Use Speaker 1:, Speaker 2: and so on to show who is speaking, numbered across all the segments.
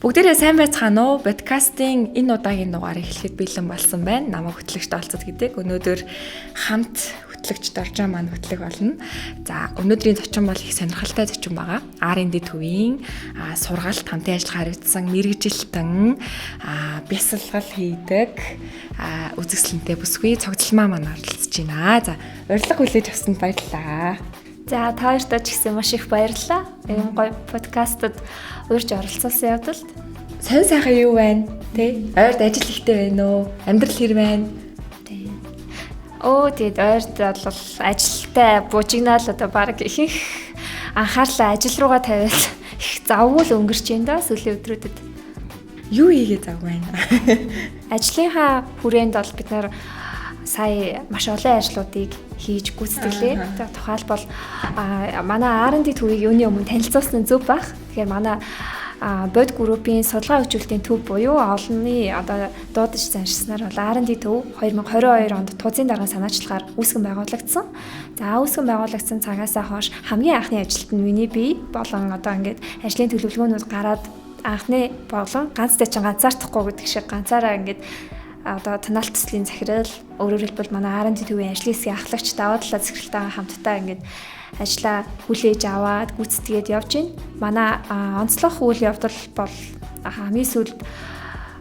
Speaker 1: Бүгдээрээ сайн байцгаана уу? Подкастын энэ удаагийн дугаарыг эхлэхэд бэлэн болсон байна. Намайг хөтлөгч Олцод гэдэг. Өнөөдөр хамт хөтлөгч Доржоо маань хөтлөх болно. За, өнөөдрийн зочин бол их сонирхолтой зочин байгаа. R&D төвийн сургалт хамтын ажиллагаа хариуцсан мэргэжилтэн бясалгал хийдэг үзэсгэлэнтэй бүсгүй цогцлмаа маань оролцож байна. За, урилга хүлээж авсанд баярлалаа.
Speaker 2: За та хоёртаа ч гэсэн маш их баярлалаа. Энэ гоё подкастад урьж оролцуулсан явдалд.
Speaker 1: Сонь сайхан юу байна? Тэ? Ойрд ажил ихтэй байна уу? Амьдрал хэр байна?
Speaker 2: Тийм. Тэгээд ойрд бол ажилтай буужигнаал одоо баг их анхаарлаа ажил руугаа тавиад их завгүй л өнгөрч байна да сүүлийн өдрүүдэд.
Speaker 1: Юу хийгээ зав байна?
Speaker 2: Ажлынхаа хүрээнд бол бид нар сая маш олон ажлуудыг хийж гүйцэтгэлээ. Тухайлбал манай R&D төвийг юуны өмнө танилцуулсан зөв баг. Тэгэхээр манай бод группийн судалгаа хөгжүүлэлтийн төв буюу олонний одоо дуудаж заншснаар бол R&D төв 2022 онд тузын даргын санаачлагаар үүсгэн байгуулагдсан. За үүсгэн байгуулагдсан цагаасаа хойш хамгийн анхны ажилт нь миний бие болон одоо ингээд ажлын төлөвлөгөөнүүд гараад анхны болон ганцтай чинь ганцаардахгүй гэдэг шиг ганцаараа ингээд одоо танаалт төслийн захирал өөрөөр хэлбэл манай R&D төвийн ажлын хэсгийн ахлагч даваа талаа захиралтайгаа хамтдаа ингээд ажлаа хүлээж аваад гүйцэтгээд явж байна. Манай онцлог үйл явдал бол хамгийн сүүлд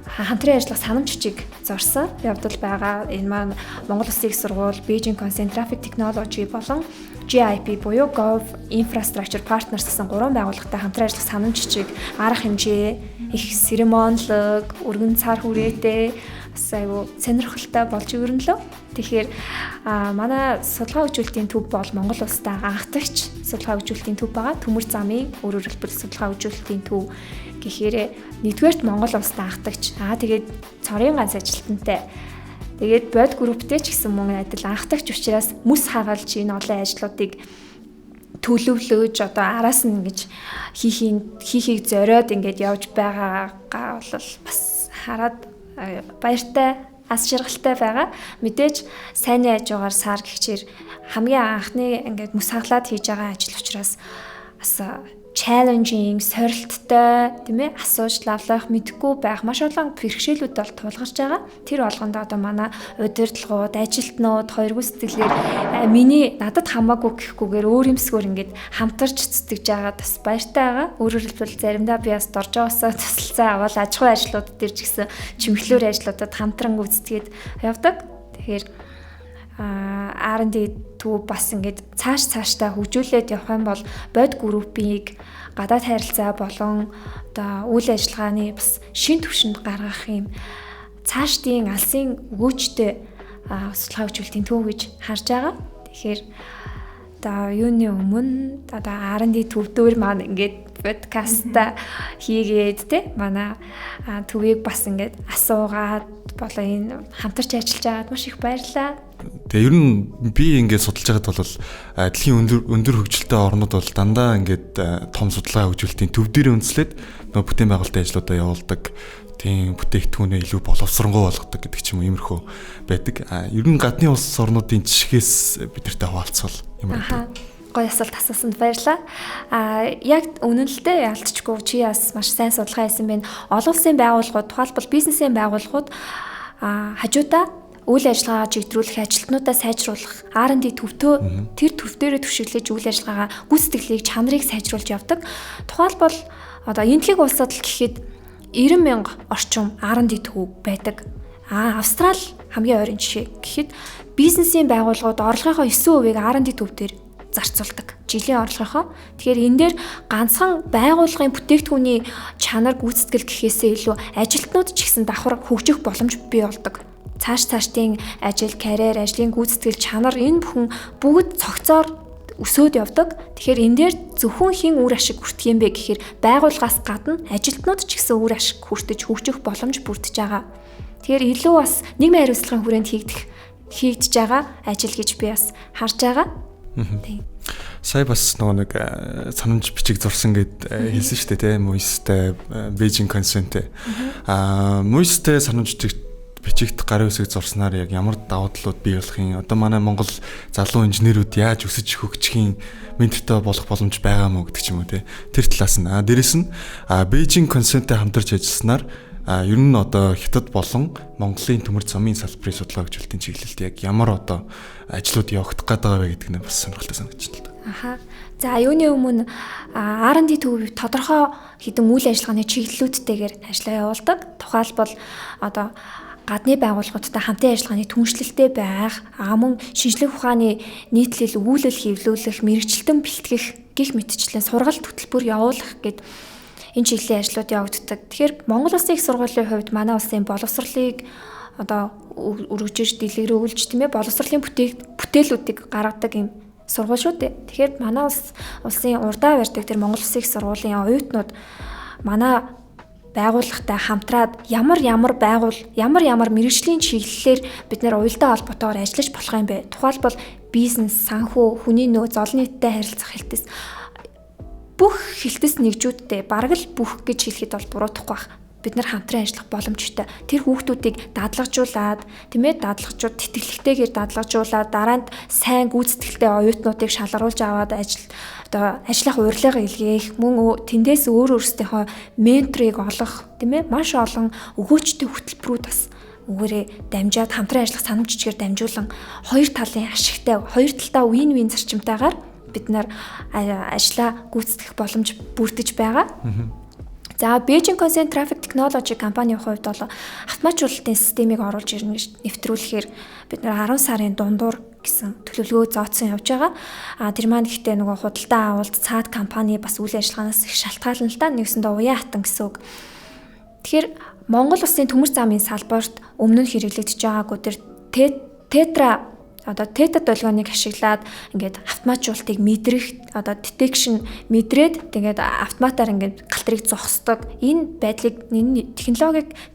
Speaker 2: хамтран ажиллах санамж жижиг зорсон явдал байгаа. Энэ маань Монгол Улсын их сургууль, Beijing Concentric Technology болон GIP буюу Gov Infrastructure Partners гэсэн гурван байгууллагатай хамтран ажиллах санамж жижиг арга хэмжээ, их церемонлог, өргөн цар хүрээтэй аюу сонирхолтой болж өрнөлөө. Тэгэхээр манай судалгаа хөгжүүлэлтийн төв бол Монгол улстай анхдагч судалгаа хөгжүүлэлтийн төв байгаа. Төмөр замын өөрөөр хэлбэл судалгаа хөгжүүлэлтийн төв гэхээр нэгдүгээрт Монгол улстай анхдагч. Тэгээд цорын ганц ажилтнтай. Тэгээд бод групптэй ч гэсэн мөн адил анхдагч учраас мэс хагалж энэ олон ажлуудыг төлөвлөж одоо араас нь ингэж хийхийг зориод ингэж явж байгаагаа бол бас хараад баяртай, ас жаргалтай байгаа. Мэдээж сайнны хажуугаар сар гихчээр хамгийн анхны ингээд мөс хаглаад хийж байгаа ажил учраас бас challenging, сорилттой, тийм ээ, асууж лавлах мэдэхгүй байх маш олон бэрхшээлүүд бол тулгарч байгаа. Тэр болгонд одоо манай удирдлагууд, ажилтнууд, хоёргүй сэтгэлээр миний надад хамаагүй гэхгүйгээр өөр юмсгөр ингээд хамтарч цэцгэж байгаа бас баяртай байгаа. Өөрөөр хэлбэл заримдаа би бас доржоосоо тусалцаа аваад аж ахуйн ажлуудад дэр ч гэсэн чимэглэлээр ажлуудад хамтран гүйцэтгээд явдаг. Тэгэхээр R&D төв бас ингээд цаашдаа хөгжүүлээд явах юм бол бод группийг гадаад харилцаа болон одоо үйл ажиллагааны бас шин түвшинд гаргах юм цаашдын алсын өгөөжтэй судалгаа хөгжүүлэлтийн төв гэж харж байгаа. Тэгэхээр одоо юуны өмнө одоо R&D төвдөр маань ингээд подкаста хийгээд те манай төвийг бас ингээд асуугаад болоо энэ хамтарч ажиллаж байгаад маш их баярлалаа.
Speaker 3: Тэгээ ер нь би ингээд судалж байгаад бол дэлхийн өндөр хөгжилтэй орнууд бол дандаа ингээд том судалгаа хөгжүүлэлтийн төв дээр үндэслээд нөгөө бүтээн байгуулалтын ажлуудаа явуулдаг. Тийм бүтээгдэхүүнээ илүү боловсронгуй болгодог гэдэг ч юм уу иймэрхүү байдаг. Ер нь гадны улс орнуудын жишгээс бидэртэй хуваалцвал юм байна.
Speaker 2: Гоё асуулт асуусанд баярлалаа. Яг үнэнлэхдээ алдчихгүй чи бас маш сайн судалгаа хийсэн байна. Олон улсын байгууллагууд, тухайлбал бизнесийн байгууллагууд хажуудаа үйл ажиллагаа чиглэлүүлэх ажилтнуудаа сайжруулах R&D төвтөө тэр төв дээрээ түшиглэж үйл ажиллагаагаа гүйцэтгэлийг чанарыг сайжруулж явдаг. Тухайлбал одоо энэтхэг улсад л гэхэд 90,000 орчим R&D төв байдаг. Австрал хамгийн ойрын жишээ гэхэд бизнесийн байгууллагууд орлогынхоо 9% R&D төв дээр зарцуулдаг. Жилийн орлогынхоо. Тэгэхээр энэ дээр ганцхан байгууллагын бүтээгдэхүүний чанар гүйцэтгэл гэхээсээ илүү ажилтнууд ч гэсэн давхар хөгжих боломж бий болдог. Цаашдын ажил, карьер, ажлын гүйцэтгэл чанар энэ бүхэн бүгд цогцоор өсөөд явдаг. Тэгэхээр энэ дээр зөвхөн хин үр ашиг хүртэх юм бэ гэхээр байгууллагаас гадна ажилтнууд ч гэсэн үр ашиг хүртэж хөгжих боломж бүрдэж байгаа. Тэгэхээр илүү бас нийгмийн хариуцлагын хүрээнд хийгдэж байгаа ажил гэж би бас харж байгаа. Тийм.
Speaker 3: сая бас нөгөө нэг санамж бичиг зурсан гэд хэлсэн шүү дээ тийм Муйстэй Beijing Consent. Муйстэй санамж бичигт гарын үсэг зурснаар яг ямар давуу талууд бий болох юм? Одоо манай Монгол залуу инженерүүд яаж өсөж хөгжихийн ментортой болох боломж байгаа мó гэдэг ч юм уу те. Тэр талаас нь дээрэс нь Beijing Consent-тэй хамтарч ажилласнаар ер нь одоо Хятад болон Монголын төмөр замын салбарын судалгаа хөгжүүлэлтийн чиглэлд яг ямар одоо ажлууд явагдах гэдэг вэ гэдэг нь бас сонирхолтой санагдаж байна л да.
Speaker 2: Аха. За юуны өмнө R&D төв тодорхой хэдэн үйл ажиллагааны чиглэлүүдтэйгээр ажиллаа явуулдаг. Тухайлбал одоо гадны байгууллагуудтай хамтын ажиллагааны түншлэлтэй байх, мөн шинжлэх ухааны нийтлэл өгүүлэл хэвлүүлэх, мэрэгчлэн бэлтгэх гэх мэтчлэн сургалт хөтөлбөр явуулах гэд энэ чиглэлийн ажлууд явагддаг. Тэгэхээр Монгол Улсын их сургуулийн хувьд манай улсын боловсролыг одоо өргөжж дэлгэрүүлж тийм ээ боловсролын бүтээлүүдийг гаргадаг юм сургууль шүү дээ. Тэгэхээр манай улсын урдаа барьдаг тэр Монгол Улсын их сургуулийн оюутнууд манай байгууллагатай хамтраад ямар мэргэжлийн чиглэлээр бид нэр уялдаа холбоотойгоор ажиллаж болох юм бэ? Тухайлбал бизнес, санхүү, хүний нөөц, олон нийтэд харилцах хэлтс бүх хэлтс нэгжүүдтэй бараг л бүх гэж хэлэхэд бол буруудахгүй байх. Бид нар хамтран ажиллах боломжтой. Тэр хүүхдүүдийг дадлагжуулаад, тийм ээ, тэтгэлэгтэйгээр дадлагжуулаад, дараанд сайн гүйцэтгэлтэй оюутнуудыг шалгаруулж аваад ажиллах урилга илгээх, мөн тэндээс өөрсдийнхөө менторыг олох, тийм ээ, маш олон өгөөчтэй хөтөлбөрүүд бас өгөөрэй дамжаад хамтран ажиллах санамж жижигээр дамжуулан хоёр талын ашигтай, хоёр талдаа win-win зарчимтайгаар бид нар ажлаа гүйцэтгэх боломж бүрдэж байгаа. За Beijing Consent Traffic Technology компанийн хувьд бол автоматжуулалтын системийг оруулж ирнэ гэж нэвтрүүлэхээр бид нар 10 сарын дундуур гэсэн төлөвлөгөө зооцсон явж байгаа. Тэр маань гэхдээ нөгөө худалдаа авалт цаад компани бас үйл ажиллагаанаас их шалтгаална л да. Нэгсэндээ уян хатан гэсэн үг. Тэгэхээр Монгол Улсын төмөр замын салбарт өмнө нь хэрэглэгдэж байгаагүй тэр тета долгионыг ашиглаад ингээд автоматжуулалтыг мэдрэх detection мэдрээд тэгээд автоматар ингээд галтрыг зогсдог. Энэ байдлыг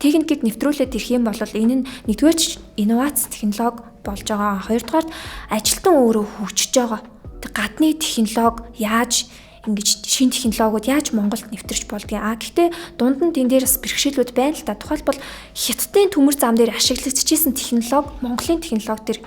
Speaker 2: техникийг нэвтрүүлээд ирэх юм бол энэ нь нэгдүгээр инновац технологи болж байгаа. Хоёрдугаар ажилтан өөрөө хөгжиж байгаа. Гадны технологи яаж ингэж шинэ технологиуд яаж Монголд нэвтэрч болдгийг. Гэхдээ дунд нь тэн дээр бас бэрхшээлүүд байна л да. Тухайлбал Хятадын төмөр зам дээр ашиглагдчихсэн технологи Монголын технологи төр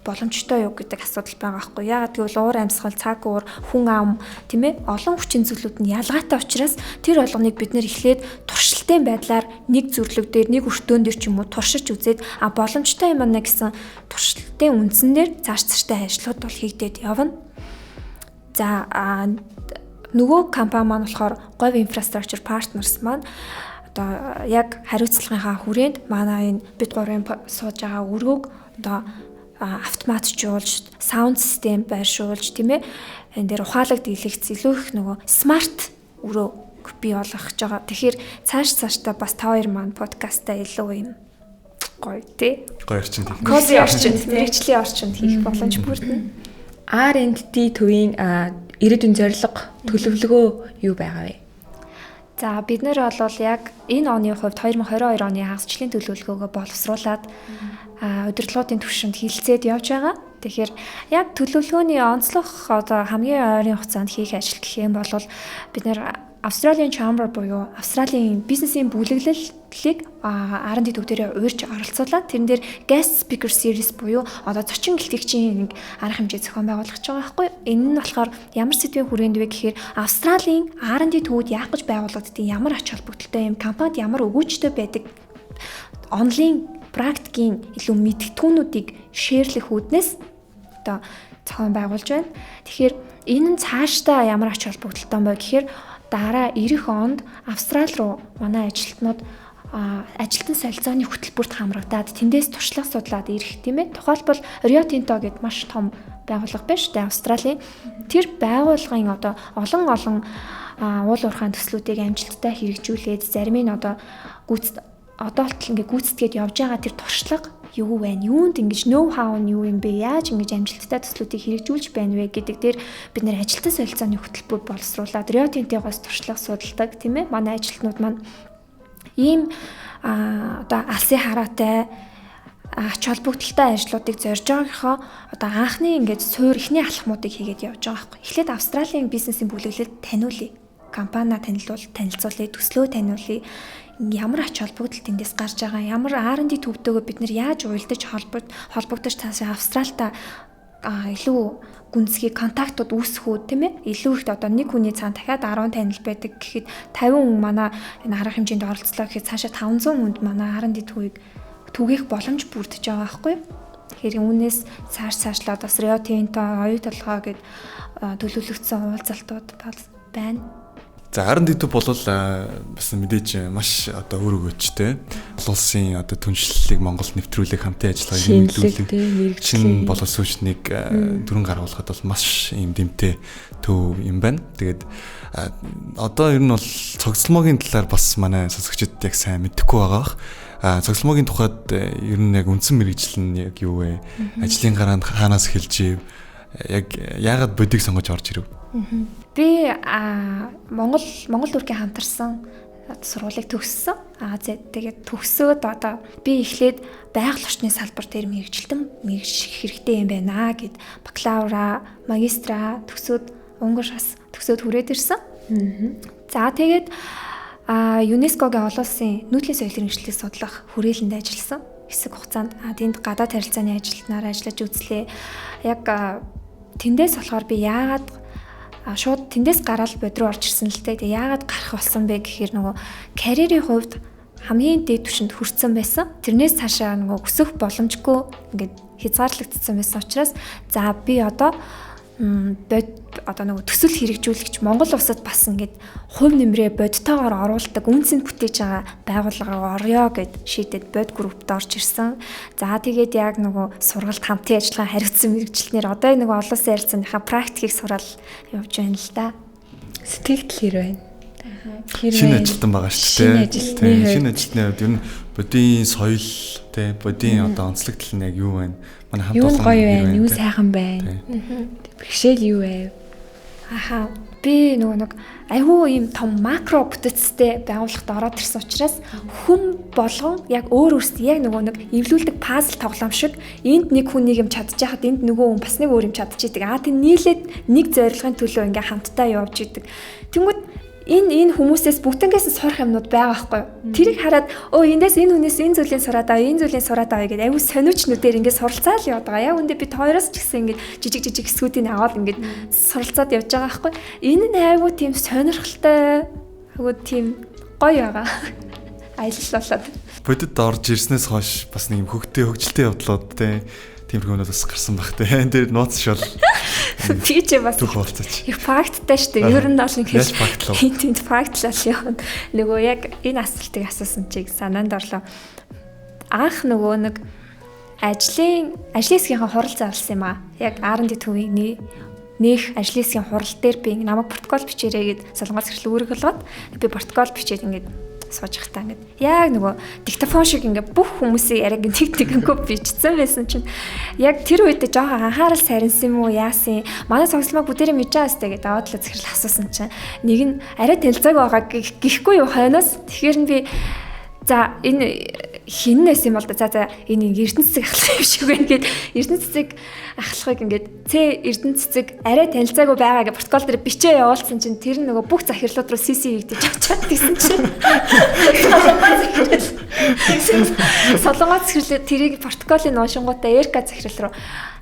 Speaker 2: боломжтой юу гэдэг асуудал байгаа байхгүй. Яагаад гэвэл уур амьсгал, цаг уур, хүн ам, тийм ээ, олон хүчин зүйлүүд нь ялгаатай учраас тэр болгоныг бид нэр эхлээд туршилтын байдлаар нэг зүрлэг дээр, нэг өртөөн дээр ч юм уу туршиж үзээд боломжтой юм аа гэсэн туршилтын үндсэн дээр цааштай ажлууд бол хийгдээд явна. За нөгөө компани маань болохоор говь infrastructure partners маань одоо яг хариуцлагынхаа хүрээнд манай энэ бид гурван сууж байгаа өргөг одоо автоматжуулж, саунд систем байршуулж, тийм ээ. Энэ дээр ухаалаг дийлэгц илүү их нөгөө смарт өрөө бий болгох гэж байгаа. Тэгэхээр цаашдаа бас та хоёр маань подкастаа илүү юм гоё тий.
Speaker 3: Гоё орчинд.
Speaker 2: Кози орчинд, мэрэгчлийн орчинд хийх боломж бүрдэнэ.
Speaker 1: R&D төвийн ирээдүйн зорилго, төлөвлөгөө юу байгаа вэ?
Speaker 2: За бид нэр бол яг энэ оны хувьд 2022 оны хагасчлалын төлөвлөгөөгөө боловсруулад удирдлагын түвшинд хилцээд явж байгаа. Тэгэхээр яг төлөвлөгөөний онцлог одоо хамгийн ойрын хугацаанд хийх ажил гэх юм бол бид нэр Australian Chamber буюу Австралийн бизнесийн бүлэглэлийг R&D төв дээр уурж оролцуулаад тэрэн дээр guest speaker series буюу одоо зочин гэлтгчийн нэг арга хэмжээ зохион байгуулах гэж байгаа байхгүй. Энэ нь болохоор ямар сэдвийн хүрээнд вэ гэхээр Австралийн R&D төвүүд яах гэж байгуулагддаг, ямар ач холбогдолтой юм, компанид ямар өгөөжтэй байдаг, онлайн практикийн илүү мэдгэтгүүнүүдийг шеэрлэх үүднээс одоо зохион байгуулж байна. Тэгэхээр энэ нь цаашдаа ямар ач холбогдолтой юм бэ гэхээр дараа ирэх онд Австрали руу манай ажилтнууд ажилтан солилцооны хөтөлбөрт хамрагдаад тэндээс туршлага судлаад ирэх тийм ээ. Тухайлбал Rio Tinto гэдэг маш том байгууллага байна шүү дээ Австралийн. Тэр байгууллагын одоо олон уул уурхайн төслүүдийг амжилттай хэрэгжүүлээд зарим нь одоо ингээ гүйцэтгээд явж байгаа тэр туршлага юу вэ? Юунд ингэж ноу хау нь юу юм бэ? Яаж ингэж амжилттай төслүүдийг хэрэгжүүлж байна вэ гэдэг дээр бид нэр ажилтан солилцооны хөтөлбөр боловсруулаад Rio Tinto-гоос туршлага судалдаг тийм ээ. Манай ажилтнууд маань ийм одоо алсын хараатай ач холбогдолтой ажлуудыг зорж байгаагийнхаа одоо анхны ингээд суур ихний алхмуудыг хийгээд явж байгаа байхгүй. Эхлээд Австралийн бизнесийн бүлэглэлд таниулъя. Компаниа танилцуулъя, төслөө таниулъя. Ямар ач холбогдол тэндээс гарч байгаа, ямар R&D төвдөөгөө бид нэр яаж уялдаж холбогдож цаашаа Австралитай илүү гүнзгий контактууд үүсэх үү, тийм ээ? Илүү ихтэй одоо нэг хүний цаана дахиад 10 танил байдаг гэхэд 50 хүн манай энэ арга хэмжээнд оролцлоо гэхэд цаашаа 500 хүнд манай R&D түгээх боломж бүрдэж байгаа байхгүй юу? Тэгэхээр үүнээс цаашлаад бас Rio Tinto, оюу толгой гэд төлөвлөгдсөн уулзалтууд байна.
Speaker 3: За R&D төв бол бас мэдээж маш одоо өөр өгөөчтэй. Улсын одоо түншлэлийг Монголд нэвтрүүлэх хамтын ажиллагааг нэмэгдүүлэх шинэ боловсруучныг дөрөн гаргуулахад бол маш юм дэмтэй төв юм байна. Тэгээд одоо ер нь бол цогцломогийн талаар бас манай сонсогчид яг сайн мэдэхгүй байгаа. Цогцломогийн тухайд ер нь яг үндсэн мэргэжил нь яг юу вэ? Ажлын гараанд хаанаас эхэлж ив? Яг яагаад бодийг сонгож орж ирэв?
Speaker 2: Би Монгол төрхийн хамтарсан сургуулийг төгссөн. Тэгээд төгсөөд одоо би эхлээд байгаль орчны салбар дээр мэргэжих хэрэгтэй юм байна гэд бакалавра, магистра төгсөөд Унгараас төгсөөд хүрээд ирсэн. За тэгээд ЮНЕСКОгийн олон улсын нүүдлийн соёлын хэрэгжлийг судлах хүрээлэнд ажилласан. Хэсэг хугацаанд тэнд гадаад харилцааны ажилтнаар ажиллаж үзлээ. Яг тэндээс болохоор би яагаад шууд тэндээс гараад бод руу орж ирсэн л дээ. Тэгээ яагаад гарах болсон бэ гэхээр нөгөө карьерийн хувьд хамгийн дээд түвшинд хүрсэн байсан. Тэрнээс цаашаа нөгөө өсөх боломжгүй ингээд хязгаарлагдсан байсан учраас за би одоо нөгөө төсөл хэрэгжүүлэгч Монгол улсад бас ингээд хувь нэмрээ бодтойгоор оруулдаг үнцэнд бүтээж байгаа байгууллага орё гэд шийдээд бод группт орж ирсэн. За тэгээд яг нөгөө сургалт хамтын ажиллагаа хариуцсан мэргэжилтнэр одоо нөгөө олон улсын харилцааныхаа практикийг сураад явж байна л да.
Speaker 1: Сэтгэл хэр байна?
Speaker 3: Шинэ ажилтан байгаа шүү дээ. Шинэ ажилтны хувьд ер нь бодийн соёл те бодийн одоо онцлогдол нь яг юу байна? Манай хамт
Speaker 1: олон гоё байна, юу сайхан байна. Бэрхшээл юу вэ?
Speaker 2: Би нэг айгүй юм том макро бүтцтэй байгууллагад ороод ирсэн учраас хүн болгон яг өөр өөрсдөө яг нэг эвлүүлдэг пазл тоглоом шиг энд нэг хүн нэг юм чадчихад энд нөгөө хүн бас нэг өөр юм чадчихийдэг. Тийм нийлээд нэг зорилгын төлөө ингээм хамтдаа явж идэг. Тэнгүүд энэ хүмүүсээс бүтэнгээс сурах юмнууд байгаа байхгүй юу? Тэрийг хараад эндээс энэ хүнээс энэ зүйлийг сураад авъя гэдэг аюу сониучнуудээр ингээд суралцаа л яваад байгаа. Яг үндэ бид хоёроос ч гэсэн ингээд жижиг хэсгүүдийг аваад ингээд суралцаад явж байгаа байхгүй юу? Энэ нь аюу тийм сонирхолтой аюу тийм гоё байгаа. Аялал болоод.
Speaker 3: Бодит орж ирснээс хойш бас нэг хөгжилтэй явдлууд тиймэрхүүнүүд бас гарсан баг те. Энэ дээр нууц шол.
Speaker 2: Тийч бас. Их факттай шүү дээ. Ер нь бол ингэж хинт фактлал явна. Нөгөө яг энэ асуултыг асуусан чиг санаанд орлоо. Анх нөгөө нэг ажлын хэсгийнхаа хурал зарласан юм аа. Яг R&D төвийн нөх ажлын хэсгийн хурал дээр би намайг протокол бичээрэй гэд солонгоос хэрэг үүрэг болгоод би протокол бичээд ингээд сууж захтаа ингээд яг нөгөө диктофон шиг ингээд бүх хүмүүсийн яриаг тэгтэнгөө бичсэн байсан чинь яг тэр үед жоохон анхаарал сарнсан юм уу яасан манай цогцломог бүдэрийн мэдээ хэвстэй гэдэг аваад л захирал асуусан чинь нэг нь арай тэлцээг байгаа гэхгүй юу хойноос тэгэхээр нь би за энэ хиннээс юм бол за энэ эрдэнэ цэцэг ахлах юм шиг байна гэд эрдэнэ цэцэг ахлахыг ингээд эрдэнэ цэцэг арай танилцаагүй байгаа гэж протокол дээр бичээ явуулсан чинь тэр нөгөө бүх захирлууд руу CC хийгдэж очиад гэсэн чинь солонгоц захирлууд тэрийг протоколыг уушингуудаа Эрка захирал руу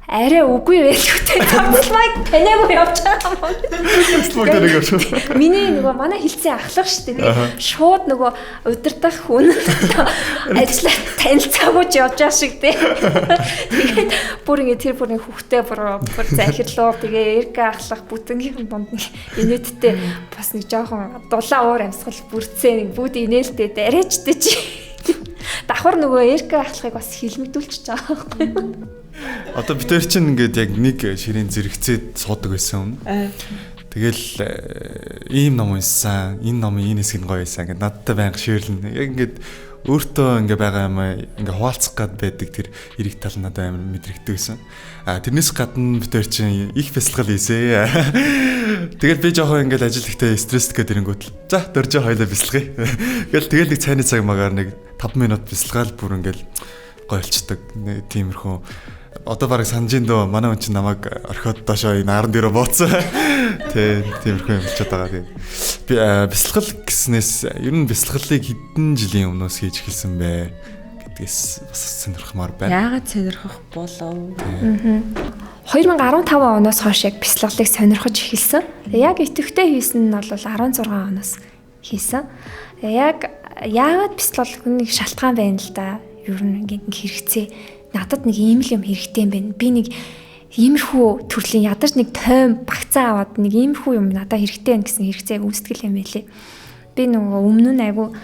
Speaker 2: арай үгүй байлгүй цогцлмайг танаагүй явж байгаа юм. Миний нөгөө манай хилцээ ахлах шүү дээ. Шууд нөгөө удирдах хүн ажиллаа танилцаагүй явж байгаа шиг дээ. Тэгээд бүр ингэ тэр бүрийн хүүхдээ бүр захирлуу тэгээ Эрка ахлах бүтэнгийн дунд нэг инээдтэй бас нэг жоохон дулаан уур амьсгал бүрцээ нэг бүгд инээлтэй арайчтэй чи. Давхар нөгөө Эрка ахлахыг бас хилмигдүүлчихэж байгаа байхгүй юу?
Speaker 3: Одоо бид тээр чинь ингээд яг нэг ширээн зэрэгцээд суудаг байсан юм. Тэгэл ийм ном уншсан, энэ номын энэ хэсэг нь гоё байсан. Ингээд надтай байнга ширлэн. Яг ингээд өөртөө ингээд байгаа юм ингээд хуваалцах гад байдаг тэр эрэг тал надад амар мэдрэгдэг байсан. Тэрнээс гадна бид тээр чинь их бясалгал хийсэ. Тэгэл би жоохон ингээд ажил ихтэй стресстэй гэрэнгүүт л за дөржөө хоёлаа бясалгая. Тэгэл нэг цайны цаг магаар нэг 5 минут бясалгаал бүр ингээд гойлцдаг. Тиймэрхүү. Одоо барыг санаж дөө манай хүн чинь намайг орхиод доошоо нааран дээрээ бууцсан. Тиймэрхүү юм болчиход байгаа. Тийм. Би бясалгал гэснээс ер нь бясалгалыг хэдэн жилийн өмнөөс хийж эхэлсэн бэ гэдгээс бас сонирхмаар байна.
Speaker 1: Яагаад сонирхох болов?
Speaker 2: 2015 оноос хойш яг бясалгалыг сонирхож эхэлсэн. Яг идэвхтэй хийсэн нь бол 16 оноос хийсэн. Яг яагаад бясалгал хүнийг шалтгаан байна л да. Ер нь ингээд хэрэгцээ. Надад нэг ийм л юм хэрэгтэй юм байна. Би нэг иймэрхүү төрлийн ядарч нэг тойм багцаа аваад нэг иймэрхүү юм надад хэрэгтэй байна гэсэн хэрэгцээг үүсгэл юм байлээ. Би нөгөө өмнө нь айгу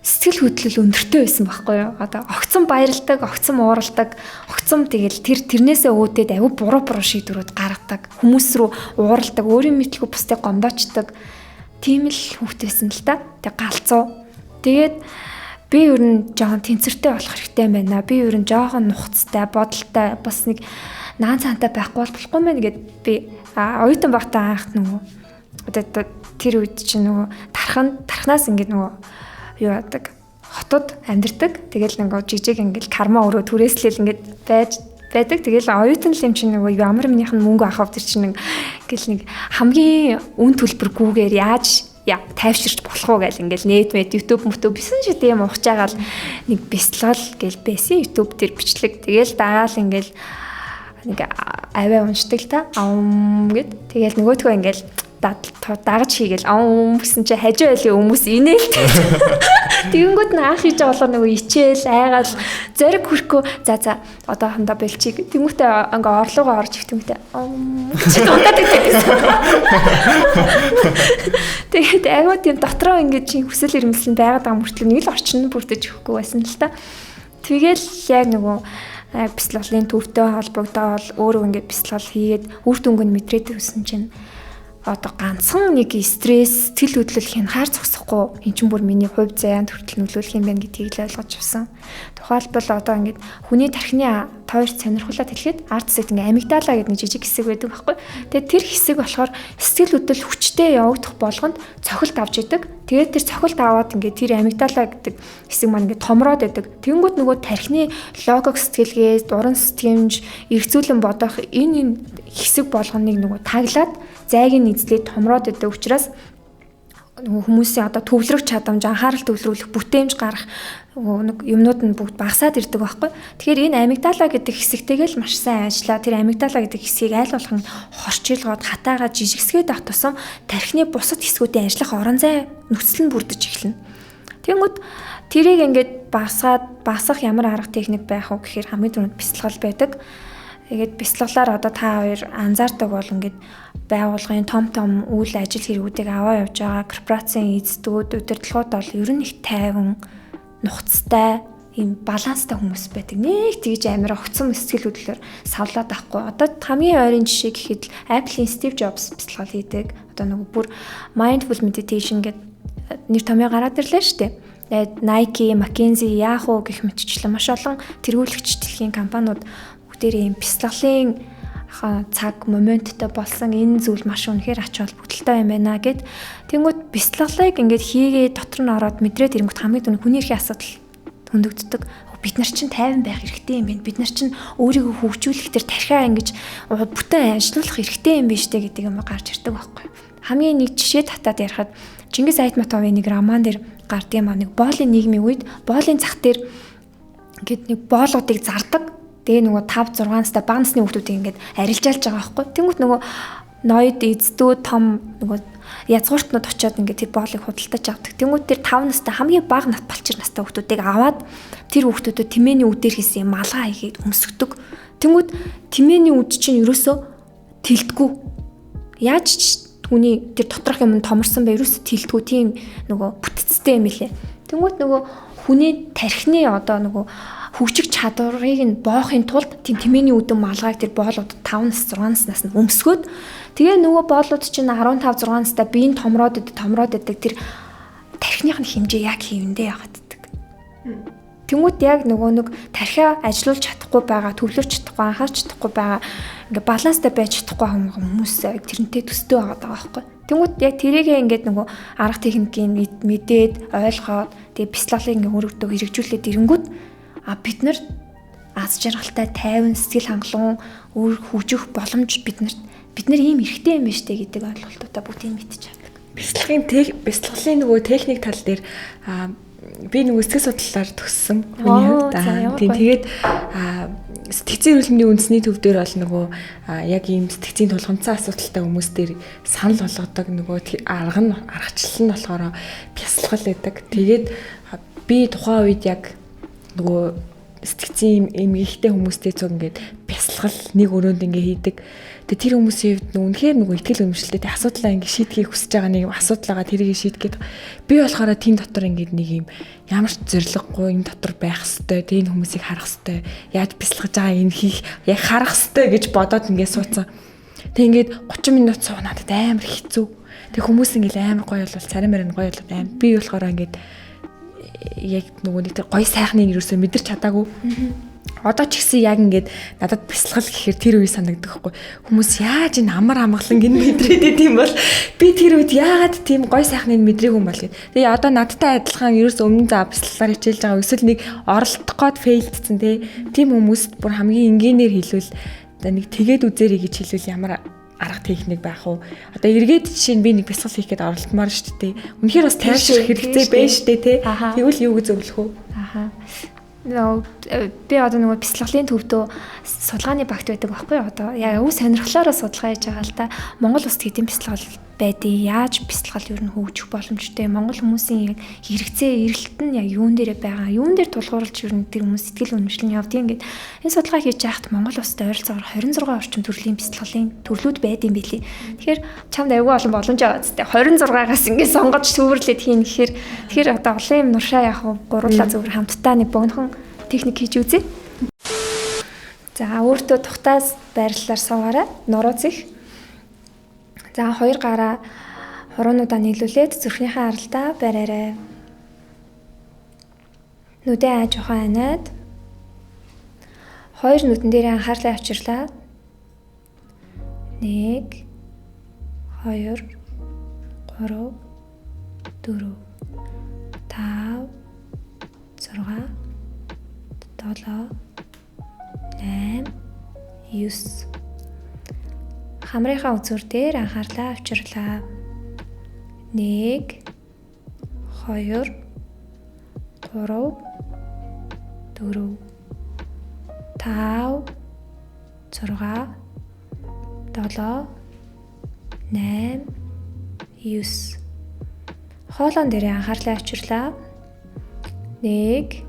Speaker 2: сэтгэл хөдлөл өндөртэй байсан байхгүй юу? Одоо огцом баярлдаг, огцом ууралдаг, огцом тэгэл тэрнээсээ өөдөөд айгу буруу шийдвэрүүд гаргадаг, хүмүүс рүү ууралдаг, өөрийн мэдлгүй бусдыг гомдоочдаг. Тийм л хүүхэд байсан л та. Тэг галзуу. Тэгээд би ер нь жоохон тэнцвэртэй болох хэрэгтэй юм байна. Би ер нь жоохон нухацтай, бодолтой, бас нэг наан цаантай байхгүй болохгүй мэн гэд би оюутан багтаа анх нөгөө одоо тэр үед чинь нөгөө тархнаас ингээд нөгөө юу яадаг хотод амьдэрдэг. Тэгэл нөгөө жижиг ингээд карма өрөө түрээслэл ингээд байдаг. Тэгэл оюутан л юм чинь нөгөө ямар минийх нь мөнгө авах тэр чинь ингээл нэг хамгийн үн төлбөргүйгээр яаж тайвширч болох уу гэл ингээл нэт YouTube бисэн ч тийм ухаж байгаа л нэг бясалгал гэл байсан YouTube дээр бичлэг тэгэл дагаал ингээл нэг аваа уншдаг та гэд тэгэл нөгөөдгөө ингээл дагаж хийгээл гэсэн чи хажуу айлын хүмүүс инээл тэгэнгүүт нь анх хийж байгаа нөгөө ичээл айгаал зориг хүрхгүй за одоохондоо бэлчиг тэмүүтээ ингээ орлогоо орж ихтэмтэй чи дундаад идэгсэн тэгээд айгуу тийм дотроо ингээ чи хүсэл эрмэлзэл байгаад байгаа мөртлөө нэг л орчин бүрдэж өгөхгүй байсан л та тэгэл яг нөгөө бясалгалын төвтэй холбогдоод өөрөө ингээ бясалгал хийгээд үр дүнг нь мэдрээд ирсэн чинь одоо ганцхан нэг стресс, сэтгэл хөдлөл хянахаар зогсохгүй эн чинь бүр миний хувь заяанд хүртэл нөлөөлөх юм байна гэдгийг л ойлгож авсан. Тухайлбал одоо ингээд хүний тархины тойрч сонирхуулаад хэлэхэд арт хэсэгт ингээд амигдала гэдэг нэг жижиг хэсэг байдаг байхгүй. Тэгээд тэр хэсэг болохоор сэтгэл хөдлөл хүчтэй явагдах болгонд цохилт авч идэг. Тэгээд тэр цохилт аваад ингээд тэр амигдала гэдэг хэсэг маань ингээд томроод идэг. Тэнгүүд нөгөө тархины логик сэтгэлгээ, дуран сэтгэмж, эргцүүлэн бодох энэ хэсэг болгоныг нөгөө таглаад зайг нь эзлээд томроод идэг учраас нөгөө хүмүүсийн одоо төвлөрөх чадамж, анхаарал төвлөрүүлэх, бүтээмж гарах нэг юмнууд нь бүгд багасаад ирдэг байхгүй. Тэгэхээр энэ амигдала гэдэг хэсэгтэйгээ л маш сайн ажиллаа. Тэр амигдала гэдэг хэсгийг айл болгон хорчилгоод хатаагаад жижигсгээд авах тусам тархины бусад хэсгүүдийн ажиллах орон зай нөхцөл нь бүрдэж эхэлнэ. Тэнгүүд тэрийг ингээд багасгах ямар арга техник байх вэ гэхээр хамгийн түрүүнд бясалгал байдаг. Тэгээд бясалгалаар одоо та хоёр анзаардаг бол ингээд байгууллагын том үйл ажил хэрэгүүдийг аваа явж байгаа корпорацийн эзэдүүд удирдлагууд бол ер нь их тайван, нухацтай, ийм баланстай хүмүүс байдаг. Нэг тэгж амар огцом сэтгэл хөдлөлөөр савлаад авахгүй. Одоо хамгийн ойрын жишээ гэхэд Apple-ийн Steve Jobs бясалгал хийдэг. Одоо нөгөө бүр mindful meditation гэдэг нэр томьёо гараад ирлээ шүү дээ. Nike, McKinsey, Yahoo гэх мэтчлэн маш олон тэргүүлэгч дэлхийн компаниуд дээр ийм бясалгалын цаг моменттой болсон энэ зүйл маш үнэхээр ач холбогдолтой юм байна гэд. Тэнгүүд бясалгалыг ингээд хийгээд дотор нь ороод мэдрээд ирэнгүүт хамгийн түрүү хүний эрхийн асуудал хөндөгддөг. Бид нар чинь тайван байх хэрэгтэй юм байна. Бид нар чинь өөрийгөө хөгжүүлэх төр тархиа ингэж бүтэн ажиллуулах хэрэгтэй юм биш үү гэдэг юм гарч ирдэг байхгүй. Хамгийн нэг жишээ татаад ярихад Чингис Айтматовын нэг роман дээр гардаг юм аа, нэг боолын нийгмийн үед боолын зах дээр ингээд нэг боолуудыг зардаг. Тэгээ нөгөө 5 6 настай бага насны хүүхдүүдийг ингээд арилжаалж байгаа байхгүй. Тэнгүүт нөгөө ноёд эздүүд том нөгөө язгууртнууд очиод ингээд тэр боолыг худалдаж авдаг. Тэнгүүт тэр 5 настай хамгийн бага нат балчир настай хүүхдүүдийг аваад тэр хүүхдүүдэд тэмээний үдээр хийсэн малгай хийгээд өмсгдөг. Тэнгүүт тэмээний үд чинь ерөөсөө тэлдэггүй. Яаж түүний тэр доторх юм томорсон бай ерөөсөө тэлдэггүй тийм нөгөө бүтцтэй юм лээ. Тэнгүүт нөгөө хүний тархины одоо нөгөө хөгжих чадварыг нь боохын тулд тийм тэмээний үдэн малгайг тэр боолууд 5 нас 6 наснаас нь өмсгөөд тэгээ нөгөө боолууд чинь 15 6 настай биеийн томроод идэг тэр тархиных нь хэмжээ яг хийвэндээ явагддаг. Тэнгүүд яг нөгөө нэг тархиа ажилуулж чадахгүй байгаа, төвлөрч чадахгүй, анхаарч чадахгүй байгаа ингээ баланстай байж чадахгүй хүмүүс тэрнтэй төстэй байгаа байхгүй. Тэнгүүд яг тэрийгээ ингээд нөгөө арга техникийн мэдээд ойлгоод тэгээ бясалгалыг ингээ өөрөдөө хэрэгжүүлээд ирэнгүүт бид нар аз жаргалтай, тайван, сэтгэл хангалуун өөр хөгжих боломж бид нар ийм эрхтэй юм байна штэ гэдэг ойлголтуудаа бүгдийг мэдчихэв.
Speaker 1: Бяцлаглалын нөгөө техник тал дээр би нөгөө сэтгэл судлалаар төгссөн хүний хувьд. Тэгээд сэтгцийн хөлмний үндэсний төв дээр бол нөгөө яг ийм сэтгцийн тулгамцсан асуудалтай хүмүүс дээр санал болгодог нөгөө аргачлал нь болохоор бяцлал гэдэг. Тэгээд би тухайн үед яг нөгөө сэтгцийн эмгэгтэй хүмүүстэй цуг ингээд бяцлал нэг өрөөнд ингээ хийдэг. Тэгээ тэр хүмүүсийн хувьд үнэхээр нөгөө ихтгэл өмчлөлтэй асуудлаа ингээ шийдхийг хүсэж байгаа нэг асуудлаагаа тэрийг шийдгээд би болохоор тийм дотор ингээд нэг юм ямар ч зориггүй энэ дотор байх хэвээр тийм хүмүүсийг харах хэвээр яаж бяцлагж байгаа энэ хийх яг харах хэвээр гэж бодоод ингээ суудсан. Тэг ингээд 30 минут суух надад амар хэцүү. Тэг хүмүүс ингээд амар гоё болвол царай мөрөн гоё болоод амар би болохоор ингээд яг нөгөө нэг тэр гоё сайхныг юусоо мэдэрч чадаагүй. Одоо ч гэсэн яг ингээд надад бяцлал гэхээр тэр үе санагддаг хгүй. Хүмүүс яаж энэ амар амгалан гин мэдрээд идэм бол би тэр үед яагаад тийм гоё сайхныг мэдрээгүй юм бол гэдэг. Тэгээ одоо надтай адилхан ерөөс өмнө за бяцлалаар хичээлж байгаа эсвэл нэг оролдох гээд фейлдсэн тийм хүмүүст бүр хамгийн энгийнээр хэлвэл нэг тэгээд үзээрэй гэж хэлвэл ямар арга техник байх уу? Одоо эргээд жишээ нь би нэг бяцлал хийх гээд оролдмоор шүү дээ. Үнэхээр бас тайлшрах хэрэгтэй байна шүү дээ, тий. Тэгвэл юу гэж зөвлөх үү?
Speaker 2: Би одоо нөгөө бяцлаглалын төвдөө судалгааны багт байдаг байхгүй юу? Одоо яг өв сонирхлоороо судалгаа хийж байгаа л да. Монгол улсад хэдийн бяцлал байдгийг яаж бяцлал ер нь хөгжих боломжтой? Монгол хүмүүсийн яг хэрэгцээ эрэлт нь яг юун дээр байгаа? Юун дээр тулгуурлаж ер нь тэр хүмүүс сэтгэл үнэмшлэн явдгийг ингээд энэ судалгаа хийж байхад Монгол улсад ойролцоогоор 26 орчим төрлийн бяцлаглалын төрлүүд байдсан билий. Тэгэхээр чамд аюул олон боломж аваад зү 26-аас ингээд сонгож сүвэрлээд хийн гэхээр одоо олон юм нуршаа яах вэ? Гурлаа зөвхөн хамтдаа нэг богинохон техник хийж үзье. За өөртөө тухтаас байрлалаар суугаарай. Нурууц их. За хоёр гараа хуруунуудаа нийлүүлээд зүрхнийхээ аралдаа бариарай. Нүдээ ааж ухаан анаад хоёр нүдэн дээр анхаарлаа авчирлаа. 1 2 3 4 5 6 7 8 9 Хамрынхаа үзүүр дээр анхаарлаа авчирлаа. 1 2 3 4 5 6 7 8 9 Хоолон дээр анхаарлаа авчирлаа. 1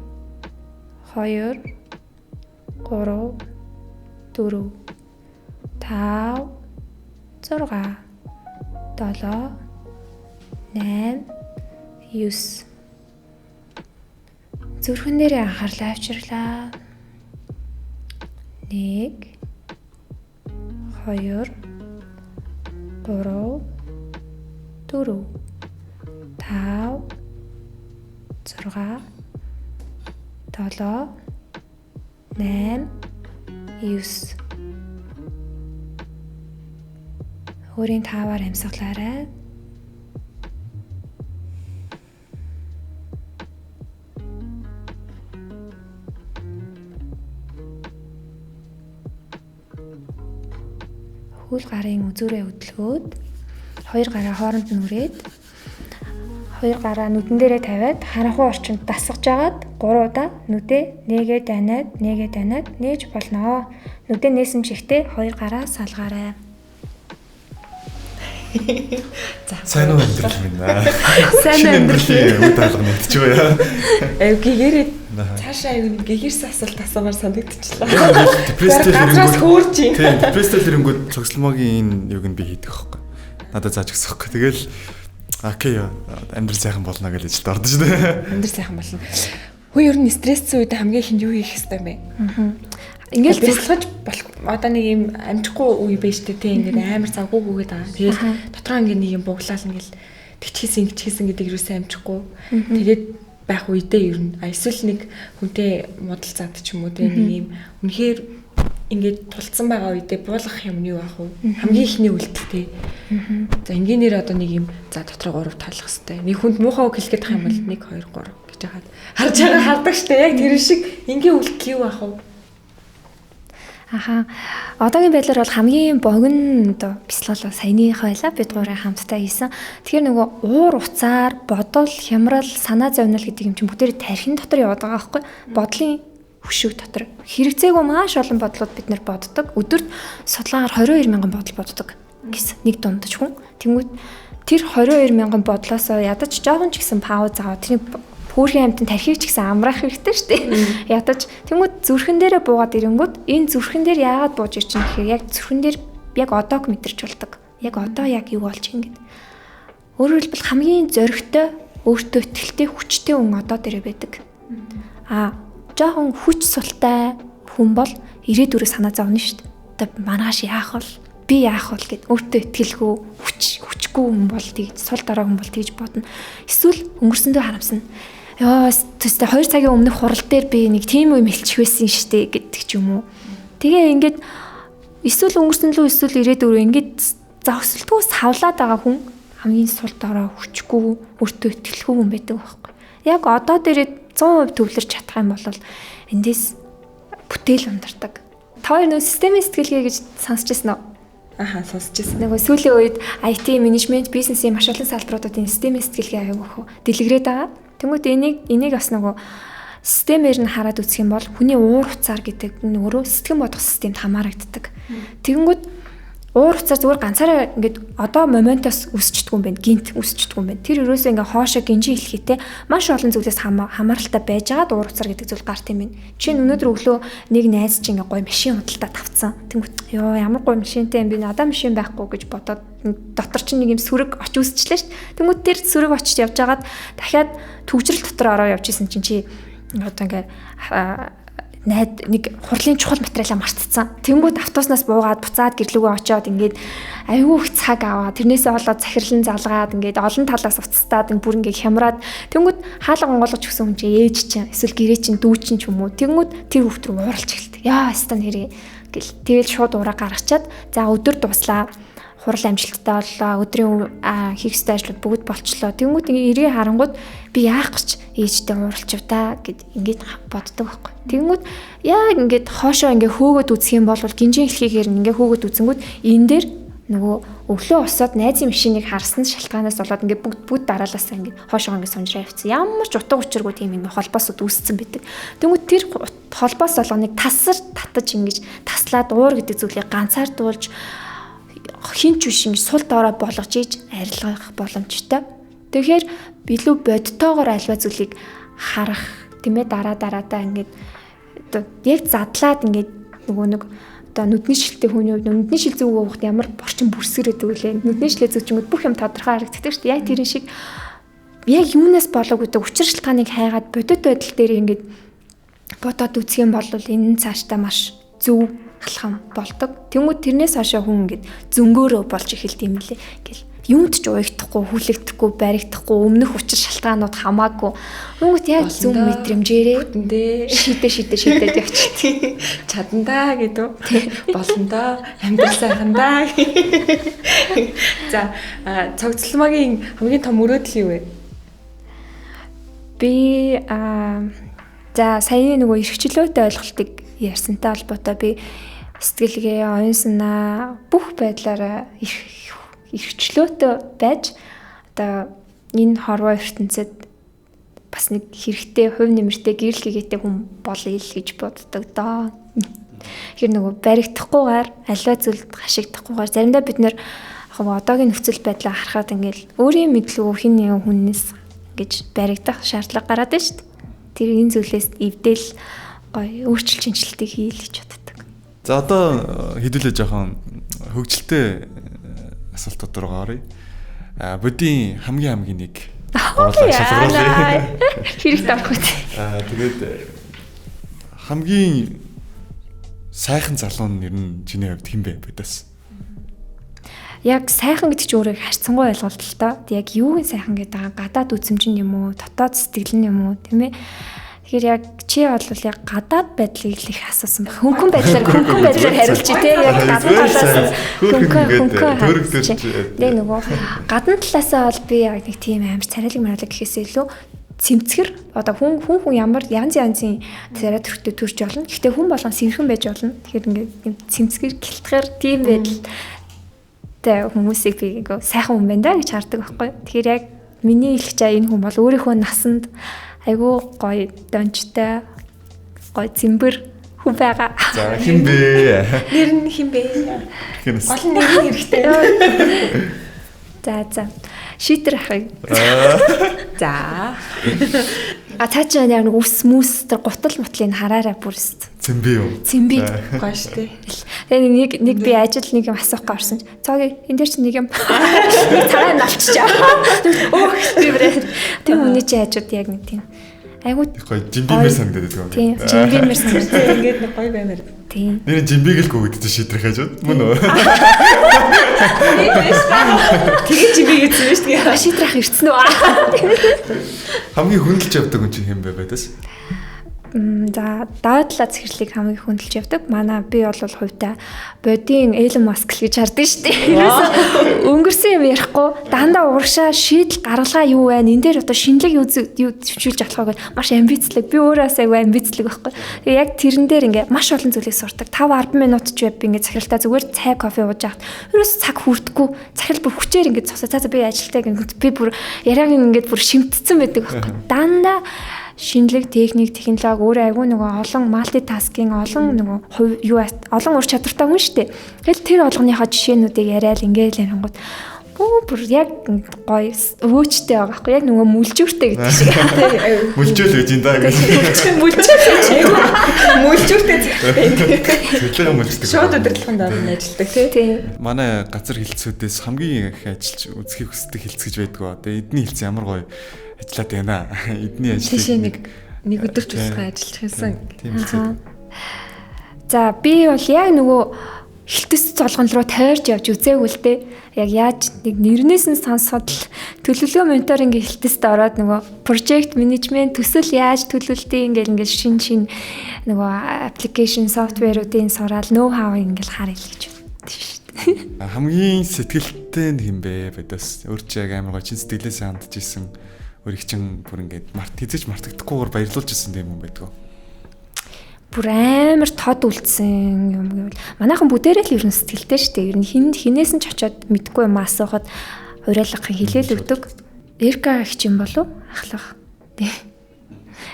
Speaker 2: 2 3 4 5 6 7 8 9 Зүрхэн дээр анхаарлаа авчирлаа. 1 2 3 4 5 6 7 8 9 Өөрийн тааваар амьсгалаарай. Хөл гарын үзүүрээ хөдөлгөөд хоёр гараа хооронд нүрээд хоёр гараа нүдэн дээрээ тавиад харанхуй орчинд дасгаж агаад 3 удаа нүдээ нээгээд анаад нээж болноо. Нүдээ нээсэн чихтэй хоёр гараа салгаарай.
Speaker 3: За сайн уу амьдрал минь аа.
Speaker 1: Сайн амьдрал
Speaker 3: үе даалга нэгтчихвээ.
Speaker 1: Гэгэрээ цаашаа юу гэгэрсэн асуулт асуумаар санагдчихлаа.
Speaker 3: Депресстэй
Speaker 1: хөөрж юм.
Speaker 3: Тийм, депресстэй хэрэгэнгүүд цогцломогийн энэ юуг нь би хийдэг байхгүй. Надад зааж өгсөн байхгүй. Тэгэл окей амьдрал сайхан болно гэж ижил ордож дээ.
Speaker 1: Амьдрал сайхан болно. Хөө ер нь стресстэй үед хамгийн ихэнд юу хийх хэрэгтэй бэ? Ингээд бяцлагж болох одоо нэг юм амжихгүй үе байж тээ ингээд амар завгүйгээд байгаа. Тэгээд дотроо ингээд нэг юм буглаал ингээд тэгчээсэн гэдэг юусэн амжихгүй. Тэгээд байх үедээ ер нь эсвэл нэг хүнтэй муудалцаад ч юм уу тээ нэг юм үнэхээр ингээд тулцсан байгаа үедээ буулгах юм юу ах вэ? Хамгийн ихний үйлдэл тий. За энгийнээр одоо нэг юм за дотроо 3 талах хэвээр. Нэг хүнд муухай үг хэлгээд тах юм бол 1 2 3 гэж хаад харж байгаа хардаг штэ. Яг тэр шиг энгийн үйлдэл юу ах вэ?
Speaker 2: Аха. Одоогийн байдлаар бол хамгийн богино одоо бяцлал саяныхаа байла бид гурийн хамтдаа хийсэн. Тэгэхээр нөгөө уур уцаар бодол, хямрал, санаа зовнил гэдэг юм чинь бүгдээр тархин дотор яваад байгаа байхгүй? Бодлын хөшиг дотор. Хэрэгцээгүй маш олон бодлууд бид нэр боддог. Өдөрт судалгаагаар 22 мянган бодол боддог гэсэн нэг дундаж хүн. Тэнгүүд тэр 22 мянган бодлоосоо ядаж жоохон ч гэсэн пауз аваад тэрний хүүрхийн амьтан тархийг ч гэсэн амраах хэрэгтэй шүү дээ. Ядаж тэнгүүд зүрхэн дээрээ буугаад ирэнгүүт энэ зүрхэн дээр яагаад бууж ирж байгаа гэхээр яг зүрхэн дээр яг одоог мэдэрч болдог. Яг одоо яг юу болж ингэж. Өөрөөр хэлбэл хамгийн зоригтой, өөртөө итгэлтэй, хүчтэй хүн одоо дээрээ байдаг. Жоохон хүч султай хүн бол ирээдүрээ санаа зовно шүү дээ. Одоо маргааш яах вэ? Би яах вэ гэд өөртөө итгэлгүй, хүчгүй хүн бол тэгж сул дараа хүн бол тэгж бодно. Эсвэл өнгөрсөндөө харамсна. Яа, төстэй 2 цагийн өмнөх хурал дээр би нэг тийм юм хэлчих байсан штэ гэдэг ч юм уу. Тэгээ ингээд эсвэл өнгөрсөн лөө эсвэл ирээдүрөө ингээд зогсолтгүй савлаад байгаа хүн хамгийн сул дараа хүчгүй, өөртөө итгэлгүй хүн байдаг байхгүй. Яг одоо дээрээ 100% төвлөрч чадах юм бол эндээс бүтээл ундардаг. Та хоёр нөө системийн сэтгэлгээ гэж сонсч байсан уу?
Speaker 1: Аха, сонсч байсан.
Speaker 2: Нөгөө сүүлийн үед IT менежмент, бизнесийн маш олон салбаруудын системийн сэтгэлгээ аяг өгөх дэлгэрээд байгаа. Тэнгүүт энийг бас нөгөө системээр нь хараад үзэх юм бол хүний уур хуцаар гэдэг нь өөрөө сэтгэн бодох системд хамаарагддаг. Тэгэнгүүт уур хуцаар зүгээр ганцаараа ингээд одоо моментоос үсчдэггүй юм байна, гинт үсчдэггүй юм байна. Тэр ерөөсөө ингээд хоошоо гинжин хэлхийтэй маш олон зүйлээс хамааралтай байжгаад уур хуцаар гэдэг зүйл гарт юм байна. Жишээ нь өнөөдөр өглөө нэг найз чинь ингээд гоё машин худалдаа тавцсан. Тэнгүүт ёо ямар гоё машинтай юм бэ? Надаа машин байхгүй гэж бодоод дотор чинь нэг юм сүрэг очиж үсчлээ шүү дээ. Тэнгүүт тэр сүрэг очиж явж хагаад дахиад төгжрөл дотор ороо явж исэн чинь чи одоо ингээд нэг хурлын чухал материалаа мартцсан. Тэнгүүд автобуснаас буугаад буцаад гэрлүүгөө очиод ингээд айгүй их цаг аваа. Тэрнээсээ болоод захирлан залгаад ингээд олон талаас уцтаад бүр ингээд хямраад тэнгүүд хаалга онгойлгож өгсөн хүн чинь ээж чинь эсвэл гэрээ чинь дүү чинь ч юм уу. Тэнгүүд тэр хүүхд рүү ууралж эхэлдэг. Яа хаста нэрээ гэл тэгэл шууд ураа гаргачаад за өдөр дуслаа. Хурал амжилттай боллоо. Өдрийн хийх ёстой ажлууд бүгд болчлоо. Тэнгүүд ингээд ирээ харангууд би яах гэж ээжтэй ууралчих та гэд ингээд боддог байхгүй. Тэнгүүд яг ингээд хоошоо ингээд хөөгөөд үзэх юм бол гинжин хэлхийгээр ингээд хөөгөөд үзэнгүүд энэ дээр нөгөө өглөө усаад найзын машиныг харсан шалтгаанаас болоод ингээд бүгд дараалаасаа ингээд хоошоо ингээд сунжраа явцсан. Ямар ч утга учиргүй тийм юм холбоосууд үүссэн байдаг. Тэнгүүд тэр холбоос болгоныг тасар татаж ингээд таслаад уур гэдэг зүйлийг ганцаардуулж хинч биш ингэж сул доороо болгож ийж арилгах боломжтой. Тэгэхээр билүү бодтоогоор альва зүйлийг харах тийм ээ дараадаа ингээд одоо яг задлаад ингээд нөгөө нэг одоо нүдний шилтэй хүний хувьд нүдний шил зүг уухад ямар борчин бүрсгэрээд үлээ нүдний шилээ зүгчингүүд бүх юм тодорхой харагддаг шүү дээ. Яг тэрэн шиг яг юунаас болов гэдэг учир шалтгааныг хайгаад бодит байдал дээр ингээд бодоод үзэх юм бол энэ цаашдаа маш зөв алхам болдог. Тэнгүүд тэрнээс хойшоо хүн ингээд зөнгөөрөө болж эхэлт юм лээ гэл. Юунд ч уягдахгүй, хүлэгдэхгүй, баригдахгүй, өмнөх учир шалтгаанууд хамаагүй. Өнгөт яг зөв мэдрэмжээрээ шийдээд явчих.
Speaker 1: Чадандаа гэдэг. Болондоо амьдрал сайхандаа. За, цогцлмагийн хамгийн том мөрөөдөл юу вэ?
Speaker 2: Би за сая нөгөө эрхчлөөтэй ойлголтыг ярьсантай холбоотой би сэтгэлгээ, оюун санаа бүх байдлаараа эрхчлөөтэй байж одоо энэ хорвоо ертөнцид бас нэг хэрэгтэй хувь нэмэртэй гэрэл гэгээтэй хүн болъё л гэж боддог доо. Тэгэхээр нөгөө баригдахгүйгээр аливаа зүйлд хашигдахгүйгээр заримдаа бид нэр одоогийн нөхцөл байдлаа харахад ингээл өөрийн мэдлэг хин нэгэн хүнээс гэж баригдах шаардлага гараад байна шүү дээ. Тэр энэ зүйлээс эвдэл гоё өөрчлөлт шинжилтийг хийл гэж боддог.
Speaker 3: За одоо хэдүүлээ жоохон хөгжилтэй асуултууд руу оръё. Будийн хамгийн нэг
Speaker 2: шалгаруулъя. Хэрэгтэй авах үү.
Speaker 3: Тэгээд хамгийн сайхан залуу нь ер нь чиний хувьд хэн бэ бидээс?
Speaker 2: Яг сайхан гэдэг чинь өөрөө харьцангуй ойлголт л доо. Яг юугийн сайхан гэдэг байгаа гадаад үзмж нь юм уу, дотоод сэтгэл нь юм уу, тийм ээ? Тэгэхээр яг чи бол яг гадаад байдлыг л их асуусан баг. Хөнгөн байдлаар хариулж тий яг гадаад талаас хөнгөн тэгээ нөгөө гадна талаасаа бол би яг нэг тийм амар царайлаг мараалаг гэхээсээ илүү цэмцгэр одоо хүн ямар янзын царай төрхтэй төрж болно. Гэхдээ хүн болгон сэрхэн байж болно. Тэгэхээр ингээд цэмцгэр гэлтгэр тийм байдал тэ хүмүүсийг би ингээ сайхан хүн байна да гэж хардаг байхгүй. Тэгэхээр яг миний хэлэх чаа энэ хүн бол өөрийнхөө насанд айгүй гоё дончтой гоё зэмбэр хүн байгаа.
Speaker 3: За хин бэ?
Speaker 1: Нэр нь хин бэ? Гол нь нэр хэрэгтэй. За шийдэр ахыг. За. Цаа чи яг нэг ус мүс тэр гутал мутлыг хараарай бүрст.
Speaker 3: Цэмби юу?
Speaker 1: Цэмби гоё штэ.
Speaker 2: Тэгээ нэг би ажил нэг юм асуух гарсан. Цаагийн энэ дээр чи нэг юм цаа навччаа. Өөх би бэрээ. Тэр хүний чи хажууд яг нэг тийм. Айгуу
Speaker 3: гоё жимбимэр санагдаад байгаа юм.
Speaker 2: Тийм жимбимэр санагдаад.
Speaker 1: Ингээд нэг гоё баймаар.
Speaker 2: Тийм.
Speaker 3: Нэр жимбиг л гүгдэж шийдрэх хажууд мөн үү?
Speaker 1: Тэгээ жимбиг гэсэн шүү дээ.
Speaker 2: Шийдрэх ирсэн үү?
Speaker 3: Хамгийн хүндэлж явдаг хүн чинь хэм бэ байдас?
Speaker 2: За даваа талаа захирлыг хамгийн хүндэлж явдаг. Манай би бол хувьдаа бодийн Elon Musk гэж хардаг шүү дээ. Ерөөсө өнгөрсөн юм ярихгүй дандаа урагшаа шийдэл гаргалгаа юу байна? Энэ дээр одоо шинэлэг юу зөвшөөрж болохоо гэж маш амбицлэг. Би өөрөө айгүй амбицлэг байхгүй. Тэгээ яг тэрэн дээр ингээ маш олон зүйлийг сурдаг. 5-10 минут ч веб ингээ захиралтаа зүгээр цай кофе ууж яхад ерөөсө цаг хүрдэхгүй. Захирал бүр хүчээр ингээ цусаа. За би ажилтаа ингээ би бүр яриаг ингээ бүр шимтцсэн байдаг байхгүй. Дандаа шинэлэг техник технологи өөрөө айгүй нөгөө олон малтитаскинг олон нөгөө юу олон ур чадвартай хүн шүү дээ. Тэгэл тэр олгоныхоо жишээнүүдийг яриад ингээл ярингууд бүр яг гоё өвөөчтэй байгаа байхгүй яг нөгөө мүлжүүртэй гэдэг шиг.
Speaker 3: Мүлжүүл гэж энэ даа гэж.
Speaker 1: Мүлжүүртэй зэрэгтэй.
Speaker 3: Тэглээ мүлждэг.
Speaker 1: Шууд удирдлагын доор ажилладаг тий.
Speaker 3: Манай газар хилцүүдээс хамгийн их ажиллаж үзхийг хүсдэг хилцэж байдгаа. Тэгээ эдний хилцэн ямар гоё ажиллаад байна. Эдний ажил.
Speaker 1: Тийш нэг өдөр ч усгаа ажиллаж хэлсэн.
Speaker 3: Тийм.
Speaker 2: За би бол яг нөгөө хилтэс цолгон руу тойрч явж үзээгүй л дээ. Яг яаж нэг нэрнээс нь сонсоход л төлөвлөгөө мониторинг хилтэст ороод нөгөө project management төсөл яаж төлөвлөлтийн ингээл шин нөгөө application software-уудын сураал know how ингээл харъя л гэж боддоо шүү дээ.
Speaker 3: Хамгийн сэтгэлтэй юм бэ байдаас өөр чи яг амар гоё чин сэтгэлээсээ хандж исэн өөр их чин бүр ингээд хизэж мартагдахгүйгээр баярлуулж исэн юм байдгаа.
Speaker 2: Бүр амар тод үлдсэн юм гэвэл манайхан бүгдээрээ л ер нь сэтгэлтэй шүү дээ. Ер нь хинээс нь ч очиод мэдгүй юм асуухад уриалгахын хилээл өгдөг. Эрка их юм болов ахлах. Тий.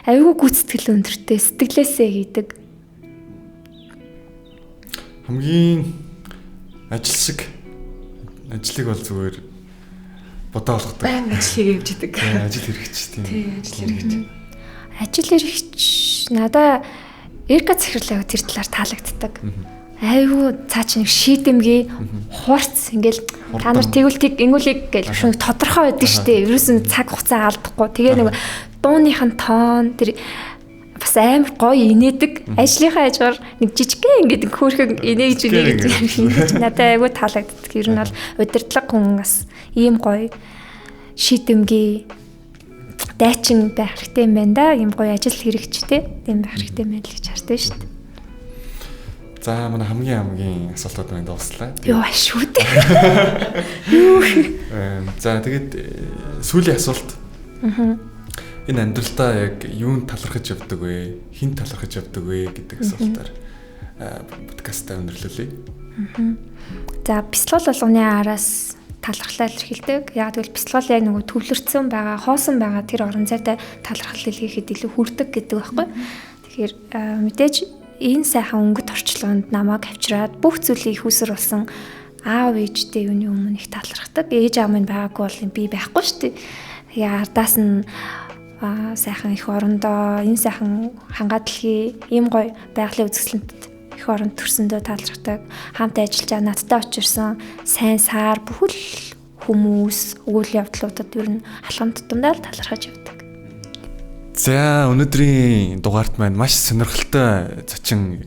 Speaker 2: Айгүй гүцэтгэл өндөртэй сэтгэлээсээ хийдэг.
Speaker 3: Хамгийн ажил ажлыг бол зүгээр бодоо болгодог.
Speaker 1: Байн ажил хийж идэг.
Speaker 3: Ажил хэрэгч тийм.
Speaker 1: Тий, ажил хэрэгч.
Speaker 2: Ажил хэрэгч надаа Эрка захирлаа тэр талаар таалагддаг. Айгүй цаа чи нэг шийдэмгий хуурц ингээл та нар тэгвэл ингүүлийг гэж шууд тодорхой байдаг шүү дээ. Ерөөсөн цаг хугацаа алдахгүй. Тэгээ нэг дууных нь тоон тэр бас амар гоё инээдэг. Ажлынхаа хажуугаар нэг жижигхэн ингээд хөөрхөн инээж гэж надад айгүй таалагддаг. Ер нь бол удирдлага хүн бас ийм гоё шийдэмгий дайчин байх хэрэгтэй юм байна да. Ийм гоё ажил хэрэгчтэй тийм байх хэрэгтэй юм байна л гэж хардаг шүү дээ.
Speaker 3: За манай хамгийн асуултууд байна дууслаа.
Speaker 2: Юу шүү дээ.
Speaker 3: За тэгээд сүүлийн асуулт. Энэ амьдралдаа яг юунд талархаж явдаг вэ? Хин талархаж явдаг вэ гэдэг асуултаар подкастаа өндөрлүүлье.
Speaker 2: За бяцлал болгоны араас талархлаа илэрхийлдэг. Яг тэгвэл бяцлал яг нөгөө төвлөрсөн байгаа, хоосон байгаа тэр орон зайтай талархал илэрхийлэхэд илүү хүрдэг гэдэг байхгүй. Тэгэхээр мэдээж энэ сайхан өнгөт орчлоонд намайг авчираад бүх зүйлийг хүсэр болсон аав ээжтэй юуны өмнө их талархдаг. Ээж аав минь байгаагүй бол би байхгүй шүү дээ. Тэгээ ардаас нь сайхан их орондоо энэ сайхан хангаа дэлхий ийм гоё байгалийн үзэсгэлэнт их оронд төрсөндөө талархдаг. Хамт ажиллаж надтай очирсан сайн сар бүхэл хүмүүс үйл явдлуудад ер нь алхам тутамдаа л талархаж явдаг.
Speaker 3: За өнөөдрийн дугаарт маань маш сонирхолтой зочин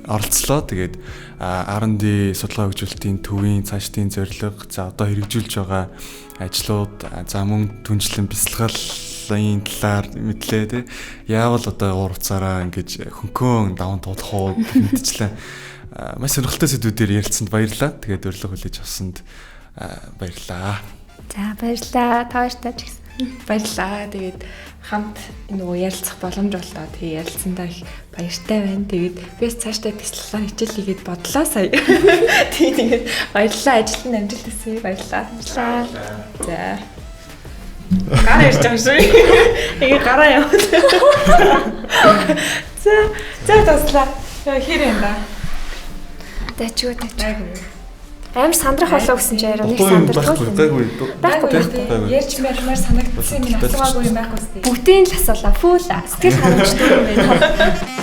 Speaker 3: оролцлоо. Тэгээд R&D судалгаа хөгжүүлэлтийн төвийн цаашдын зорилго, за одоо хэрэгжүүлж байгаа ажлууд, за мөн түншлэн бясалгал ажлын талаар мэдлээ тий. Яавал одоо уур уцаараа ингэж хөнкөн даван дуудах уу мэдчихлээ. Маш сонирхолтой сэдвүүдээр ярилцсанд баярлалаа. Тэгээд урилга хүлээж авсанд баярлалаа.
Speaker 2: За баярлалаа. Тааштай ч гэсэн.
Speaker 1: Баярлалаа. Тэгээд хамт нөгөө ярилцах боломж боллоо. Тэгээ ярилцсандаа их баяртай байна. Тэгээд бис цаашдаа бяцлагаар хичээл хийгээд бодлоо сая. Тэгээд баярлалаа. Ажилд нь амжилт хүсье. Баярлалаа. За. Гараа ирж байгаа шүү. Тэгээ гараа яваа. За таслаа. Хэр юм ба?
Speaker 2: Дэчгүй. Амар сандрах болоо гэсэн чи яруу нэг сандрахгүй.
Speaker 3: Байхгүй.
Speaker 1: Ярьж мэрмээр санагдсан юм асуугаагүй юм байхгүй үстэй.
Speaker 2: Бүгдийн л асуулаа. Фүүл сэтгэл хангамж дүүрэн байна.